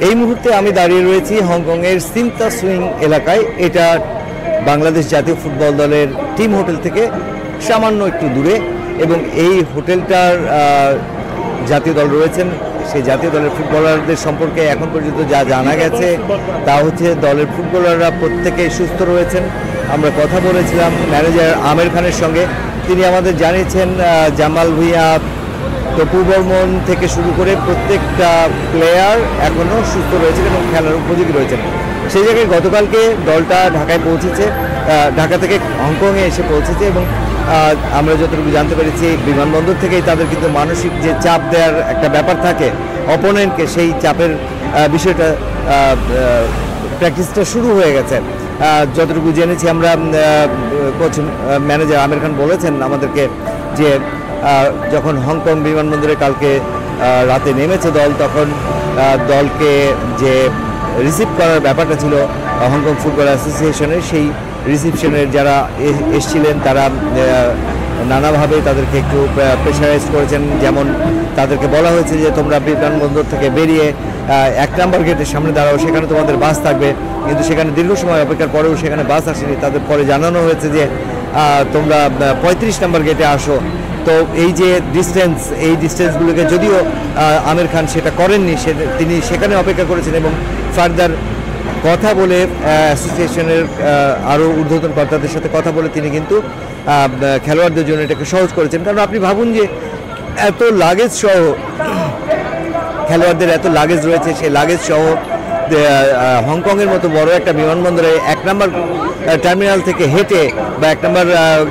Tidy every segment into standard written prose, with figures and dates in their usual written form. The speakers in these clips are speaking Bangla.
এই মুহূর্তে আমি দাঁড়িয়ে রয়েছি হংকংয়ের সিমতা সুইং এলাকায়। এটা বাংলাদেশ জাতীয় ফুটবল দলের টিম হোটেল থেকে সামান্য একটু দূরে, এবং এই হোটেলটার জাতীয় দল রয়েছেন। সেই জাতীয় দলের ফুটবলারদের সম্পর্কে এখন পর্যন্ত যা জানা গেছে তা হচ্ছে দলের ফুটবলাররা প্রত্যেকেই সুস্থ রয়েছেন। আমরা কথা বলেছিলাম ম্যানেজার আমির খানের সঙ্গে, তিনি আমাদের জানিয়েছেন জামাল ভুঁইয়া, তপু বর্মন থেকে শুরু করে প্রত্যেকটা প্লেয়ার এখনও সুস্থ রয়েছেন এবং খেলার উপযোগী রয়েছেন। সেই জায়গায় গতকালকে দলটা ঢাকায় পৌঁছেছে, ঢাকা থেকে হংকংয়ে এসে পৌঁছেছে, এবং আমরা যতটুকু জানতে পেরেছি বিমানবন্দর থেকেই তাদের কিন্তু মানসিক যে চাপ দেওয়ার একটা ব্যাপার থাকে অপোনেন্টকে, সেই চাপের বিষয়টা প্র্যাকটিসটা শুরু হয়ে গেছে। যতটুকু জেনেছি আমরা, কোচ ম্যানেজার আমির খান বলেছেন আমাদেরকে যে যখন হংকং বিমানবন্দরে কালকে রাতে নেমেছে দল, তখন দলকে যে রিসিভ করার ব্যাপারটা ছিল হংকং ফুটবল অ্যাসোসিয়েশনের, সেই রিসিপশনের যারা এসছিলেন তারা নানাভাবে তাদেরকে একটু প্রেশারাইজ করেছেন। যেমন তাদেরকে বলা হয়েছে যে তোমরা বিমানবন্দর থেকে বেরিয়ে 1 নম্বর গেটের সামনে দাঁড়াও, সেখানে তোমাদের বাস থাকবে। কিন্তু সেখানে দীর্ঘ সময় অপেক্ষার পরেও সেখানে বাস আসেনি। তাদের পরে জানানো হয়েছে যে তোমরা 35 নম্বর গেটে আসো। তো এই যে ডিস্টেন্স, এই ডিস্টেন্সগুলোকে যদিও আমির খান সেটা করেননি, তিনি সেখানে অপেক্ষা করেছেন এবং ফার্দার কথা বলে অ্যাসোসিয়েশনের আরও ঊর্ধ্বতন কর্তাদের সাথে কথা বলে তিনি কিন্তু খেলোয়াড়দের জন্য এটাকে সহজ করেছেন। কারণ আপনি ভাবুন যে এত লাগেজ সহ খেলোয়াড়দের এত লাগেজ রয়েছে, সেই লাগেজ সহ হংকংয়ের মতো বড় একটা বিমানবন্দরে 1 নম্বর টার্মিনাল থেকে হেঁটে বা 1 নম্বর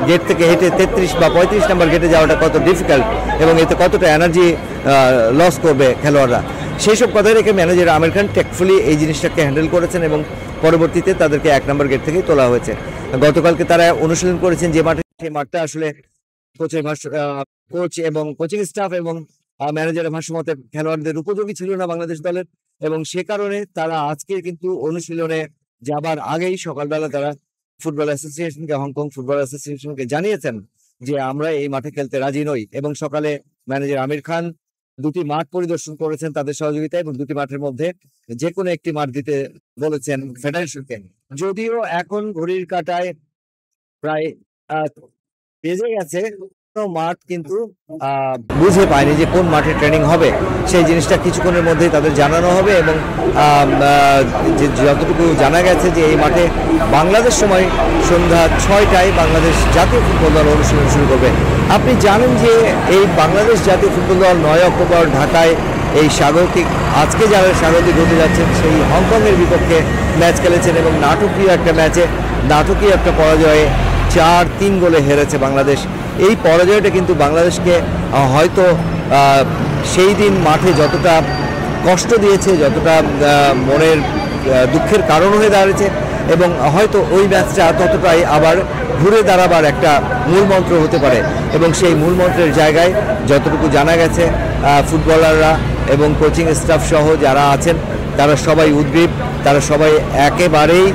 গেট থেকে হেঁটে 33 বা 35 নম্বর গেটে যাওয়াটা কত ডিফিকাল্ট এবং এতে কতটা এনার্জি লস করবে খেলোয়াড়রা, সেই সব কথা রেখে ম্যানেজার আমির খান টেকফুলি এই জিনিসটাকে হ্যান্ডেল করেছেন এবং পরবর্তীতে তাদেরকে 1 নম্বর গেট থেকেই তোলা হয়েছে। গতকালকে তারা অনুশীলন করেছেন যে মাঠে, সেই মাঠটা আসলে কোচ এবং কোচিং স্টাফ এবং ম্যানেজারের ভাষ্যমতে খেলোয়াড়দের উপযোগী ছিল না বাংলাদেশ দলের, এবং সে কারণে তারা আজকে কিন্তু অনুশীলনে যাবার আগেই সকালবেলা তারা ফুটবল অ্যাসোসিয়েশনকে, হংকং ফুটবল অ্যাসোসিয়েশনকে জানিয়েছেন যে আমরা এই মাঠে খেলতে রাজি নই। এবং সকালে ম্যানেজার আমির খান 2টি মাঠ পরিদর্শন করেছেন তাদের সহযোগিতায়, এবং 2টি মাঠের মধ্যে যে কোনো একটি মাঠ দিতে বলেছেন ফেডারেশনকে। যদিও এখন ঘড়ির কাঁটায় প্রায় বেজে গেছে, মাঠ কিন্তু বুঝে পায়নি যে কোন মাঠে ট্রেনিং হবে। সেই জিনিসটা কিছুক্ষণের মধ্যেই তাদের জানানো হবে, এবং যতটুকু জানা গেছে যে এই মাঠে বাংলাদেশ সময় সন্ধ্যা 6টায় বাংলাদেশ জাতীয় ফুটবল দল অনুশীলন শুরু করবে। আপনি জানেন যে এই বাংলাদেশ জাতীয় ফুটবল দল 9 অক্টোবর ঢাকায় এই আজকে যারা স্বাগতিক হতে যাচ্ছেন সেই হংকংয়ের বিপক্ষে ম্যাচ খেলেছেন, এবং নাটকীয় একটা ম্যাচে নাটকীয় একটা পরাজয়ে 4-3 গোলে হেরেছে বাংলাদেশ। এই পরাজয়টা কিন্তু বাংলাদেশকে হয়তো সেই দিন মাঠে যতটা কষ্ট দিয়েছে, যতটা মনের দুঃখের কারণ হয়ে দাঁড়িয়েছে, এবং হয়তো ওই ম্যাচটা ততটাই আবার ঘুরে দাঁড়াবার একটা মূলমন্ত্র হতে পারে। এবং সেই মূলমন্ত্রের জায়গায় যতটুকু জানা গেছে ফুটবলাররা এবং কোচিং স্টাফ সহ যারা আছেন তারা সবাই উদ্গ্রীব, তারা সবাই একেবারেই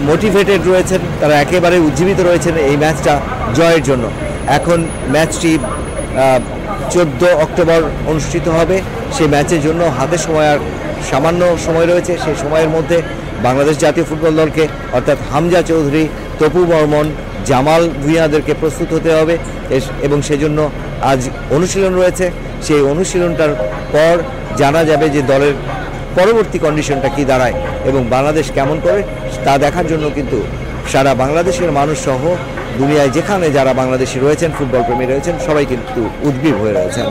মোটিভেটেড রয়েছেন, তারা একেবারে উজ্জীবিত রয়েছেন এই ম্যাচটা জয়ের জন্য। এখন ম্যাচটি 14 অক্টোবর অনুষ্ঠিত হবে। সেই ম্যাচের জন্য হাতে আর সামান্য সময় রয়েছে। সেই সময়ের মধ্যে বাংলাদেশ জাতীয় ফুটবল দলকে, অর্থাৎ হামজা চৌধুরী, তপু বর্মন, জামাল ভুঁইয়াদেরকে প্রস্তুত হতে হবে, এবং সেজন্য আজ অনুশীলন রয়েছে। সেই অনুশীলনটার পর জানা যাবে যে দলের পরবর্তী কন্ডিশনটা কি দাঁড়ায় এবং বাংলাদেশ কেমন করে, তা দেখার জন্য কিন্তু সারা বাংলাদেশের মানুষ সহ দুনিয়ায় যেখানে যারা বাংলাদেশি রয়েছেন, ফুটবল প্রেমী রয়েছেন, সবাই কিন্তু উদ্গ্রীব হয়ে রয়েছেন।